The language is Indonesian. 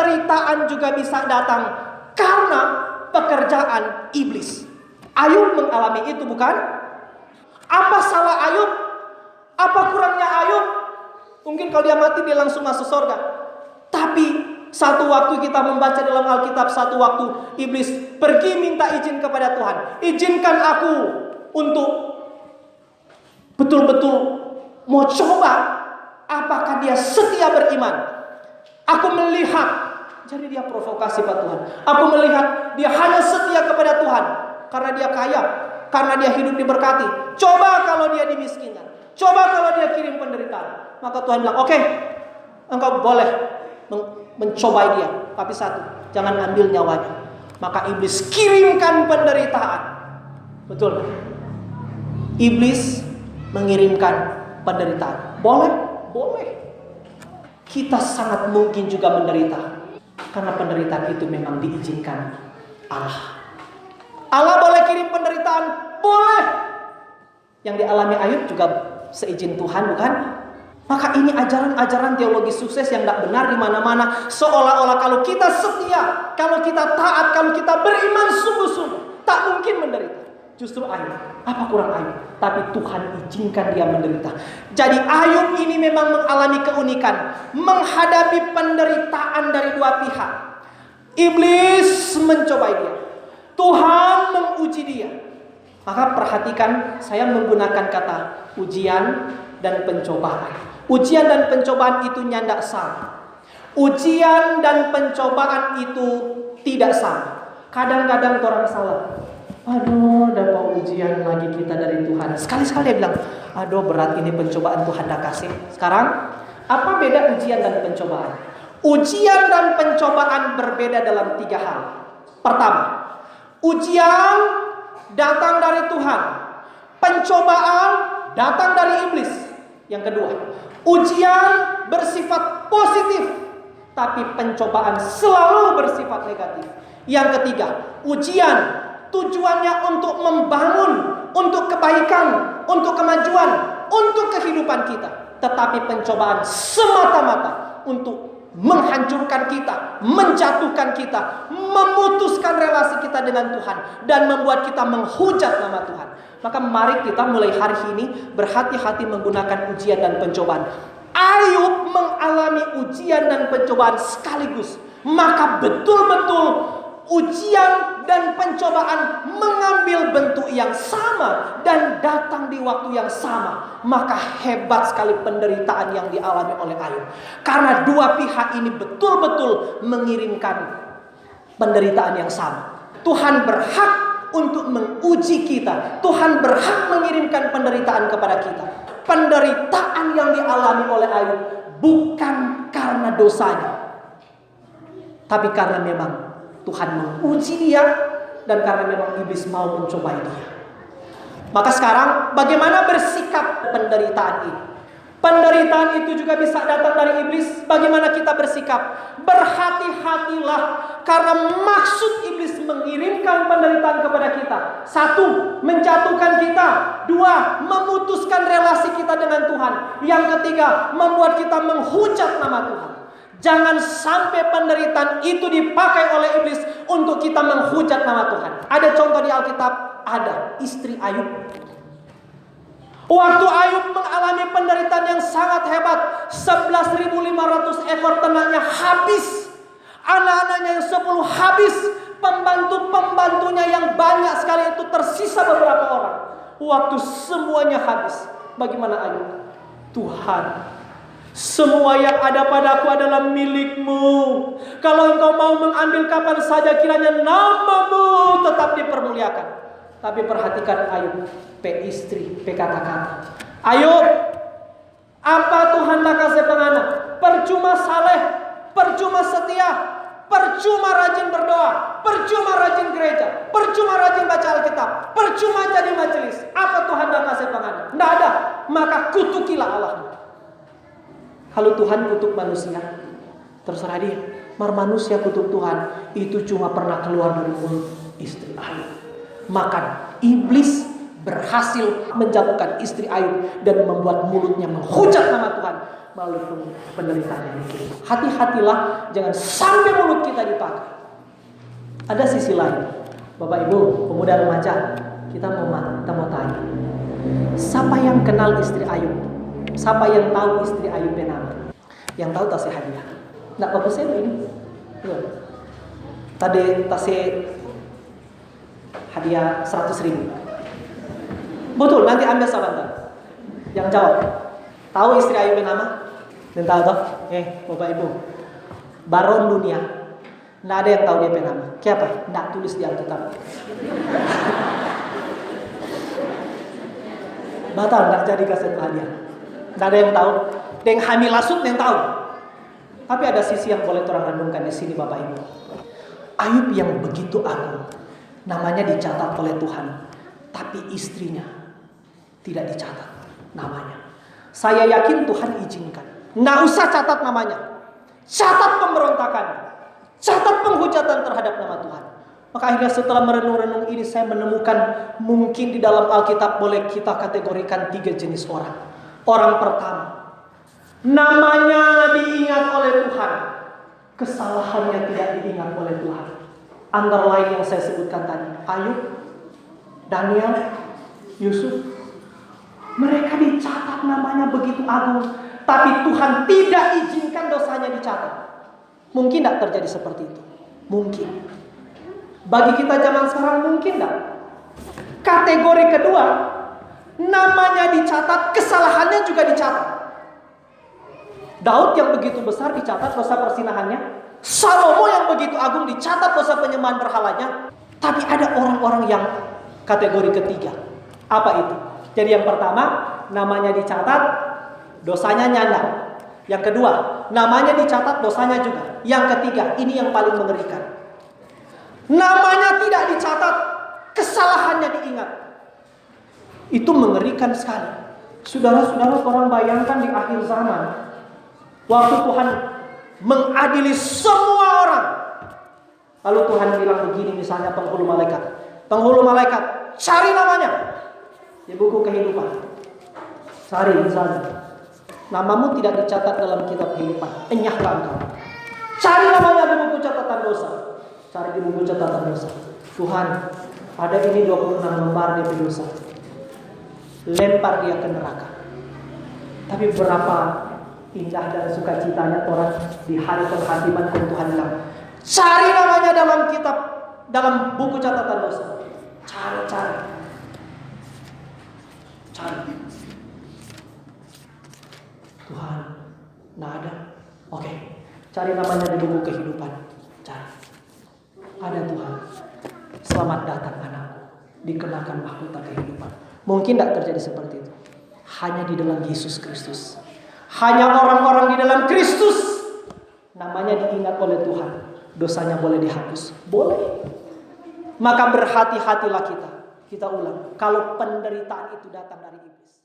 penderitaan juga bisa datang karena pekerjaan iblis. Ayub mengalami itu, bukan? Apa salah Ayub? Apa kurangnya Ayub? Mungkin kalau dia mati dia langsung masuk surga. Tapi satu waktu kita membaca dalam Alkitab, satu waktu iblis pergi minta izin kepada Tuhan. Izinkan aku untuk betul-betul mau coba apakah dia setia beriman. Aku melihat, jadi dia provokasi Pak Tuhan. Aku melihat dia hanya setia kepada Tuhan karena dia kaya, karena dia hidup diberkati. Coba kalau dia dimiskinkan, coba kalau dia kirim penderitaan. Maka Tuhan bilang, oke, engkau boleh mencobai dia, tapi satu, jangan ambil nyawanya. Maka iblis kirimkan penderitaan. Betul? Iblis mengirimkan penderitaan. Boleh? Boleh. Kita sangat mungkin juga menderita, karena penderitaan itu memang diizinkan Allah. Allah boleh kirim penderitaan, boleh. Yang dialami Ayub juga seizin Tuhan, bukan? Maka ini ajaran-ajaran teologi sukses yang tidak benar di mana-mana. Seolah-olah kalau kita setia, kalau kita taat, kalau kita beriman sungguh-sungguh, tak mungkin menderita. Justru Ayub, apa kurang Ayub? Tapi Tuhan izinkan dia menderita. Jadi Ayub ini memang mengalami keunikan, menghadapi penderitaan dari dua pihak. Iblis mencobai dia, Tuhan menguji dia. Maka perhatikan, saya menggunakan kata ujian dan pencobaan. Ujian dan pencobaan itu nyandak sama. Ujian dan pencobaan itu tidak sama. Kadang-kadang orang salah. Aduh, dapat ujian lagi kita dari Tuhan. Sekali-sekali dia bilang, aduh berat ini pencobaan Tuhan dah kasih. Sekarang, apa beda ujian dan pencobaan? Ujian dan pencobaan berbeda dalam 3 hal. Pertama, ujian datang dari Tuhan. Pencobaan datang dari iblis. Yang kedua, ujian bersifat positif, tapi pencobaan selalu bersifat negatif. Yang ketiga, ujian tujuannya untuk membangun, untuk kebaikan, untuk kemajuan, untuk kehidupan kita. Tetapi pencobaan semata-mata untuk menghancurkan kita, menjatuhkan kita, memutuskan relasi kita dengan Tuhan, dan membuat kita menghujat nama Tuhan. Maka mari kita mulai hari ini berhati-hati menggunakan ujian dan pencobaan. Ayub mengalami ujian dan pencobaan sekaligus. Maka betul-betul ujian dan pencobaan mengambil bentuk yang sama dan datang di waktu yang sama. Maka hebat sekali penderitaan yang dialami oleh Ayub. Karena dua pihak ini betul-betul mengirimkan penderitaan yang sama. Tuhan berhak untuk menguji kita. Tuhan berhak mengirimkan penderitaan kepada kita. Penderitaan yang dialami oleh Ayub bukan karena dosanya, tapi karena memang Tuhan menguji dia, dan karena memang iblis mau mencobai dia. Maka sekarang bagaimana bersikap penderitaan ini? Penderitaan itu juga bisa datang dari iblis. Bagaimana kita bersikap? Berhati-hatilah, karena maksud iblis mengirimkan penderitaan kepada kita. 1, menjatuhkan kita. 2, memutuskan relasi kita dengan Tuhan. Yang ketiga, membuat kita menghujat nama Tuhan. Jangan sampai penderitaan itu dipakai oleh iblis untuk kita menghujat nama Tuhan. Ada contoh di Alkitab, ada istri Ayub. Waktu Ayub mengalami penderitaan yang sangat hebat, 11.500 ekor ternaknya habis, anak-anaknya yang 10 habis, pembantu-pembantunya yang banyak sekali itu tersisa beberapa orang. Waktu semuanya habis, bagaimana Ayub? Tuhan, semua yang ada padaku adalah milikmu. Kalau engkau mau mengambil kapan saja, kiranya namamu tetap dipermuliakan. Tapi perhatikan Ayub, istri, kata-kata. Ayub, apa Tuhan tak kasih penganak? Percuma saleh, percuma setia, percuma rajin berdoa, percuma rajin gereja, percuma rajin baca Alkitab, percuma jadi majelis. Apa Tuhan tak kasih penganak? Tidak ada. Maka kutukilah Allahmu. Kalau Tuhan kutuk manusia, terserah dia. Manusia kutuk Tuhan, itu cuma pernah keluar dari mulut istri Ayub. Maka iblis berhasil menjatuhkan istri Ayub dan membuat mulutnya menghujat nama Tuhan melalui penderitaan yang itu. Hati-hatilah, jangan sampai mulut kita dipakai. Ada sisi lain, Bapak Ibu, pemuda remaja, kita mau tanya, siapa yang kenal istri Ayub? Siapa yang tahu istri Ayub nama? Yang tahu tasih hadiah. Nggak bagus saya ini. Tadi tasih hadiah 100.000. Betul, nanti ambil sebentar. Yang jawab, tahu istri Ayub nama? Dan tahu toh? Bapak Ibu, baron dunia, nggak ada yang tahu dia nama. Siapa? Nggak tulis di Alkitab. Batal, nggak jadi kasih hadiah. Nggak ada yang tahu. Yang hamil lasut yang tahu. Tapi ada sisi yang boleh orang renungkan di sini, Bapak Ibu. Ayub yang begitu agung, namanya dicatat oleh Tuhan, tapi istrinya tidak dicatat namanya. Saya yakin Tuhan izinkan. Nggak usah catat namanya. Catat pemberontakannya. Catat penghujatan terhadap nama Tuhan. Maka akhirnya setelah merenung-renung ini saya menemukan mungkin di dalam Alkitab boleh kita kategorikan 3 jenis orang. Orang pertama, namanya diingat oleh Tuhan, kesalahannya tidak diingat oleh Tuhan. Antara lain yang saya sebutkan tadi, Ayub, Daniel, Yusuf. Mereka dicatat namanya begitu agung, tapi Tuhan tidak izinkan dosanya dicatat. Mungkin tidak terjadi seperti itu? Mungkin. Bagi kita zaman sekarang mungkin tidak? Kategori kedua, namanya dicatat, kesalahannya juga dicatat. Daud yang begitu besar dicatat dosa persinahannya. Salomo yang begitu agung dicatat dosa penyembahan berhalanya. Tapi ada orang-orang yang kategori ketiga. Apa itu? Jadi yang pertama, namanya dicatat, dosanya nyanda. Yang kedua, namanya dicatat, dosanya juga. Yang ketiga, ini yang paling mengerikan. Namanya tidak dicatat, kesalahannya diingat. Itu mengerikan sekali. Saudara-saudara, orang bayangkan di akhir zaman, waktu Tuhan mengadili semua orang. Lalu Tuhan bilang begini, misalnya penghulu malaikat. Penghulu malaikat, cari namanya di buku kehidupan. Cari misalnya. Namamu tidak dicatat dalam kitab kehidupan. Enyahlah engkau. Cari namanya di buku catatan dosa. Cari di buku catatan dosa. Tuhan, ada ini 26 lembar DP dosa. Lempar dia ke neraka. Tapi berapa indah dan sukacitanya orang di hari penghakiman pun Tuhan bilang, cari namanya dalam kitab, dalam buku catatan dosa. Cari. Tuhan, nggak ada. Oke, cari namanya di buku kehidupan. Cari. Ada Tuhan. Selamat datang anakku. Dikenakan mahkota kehidupan. Mungkin tidak terjadi seperti itu. Hanya di dalam Yesus Kristus. Hanya orang-orang di dalam Kristus namanya diingat oleh Tuhan. Dosanya boleh dihapus. Boleh. Maka berhati-hatilah kita. Kita ulang. Kalau penderitaan itu datang dari iblis.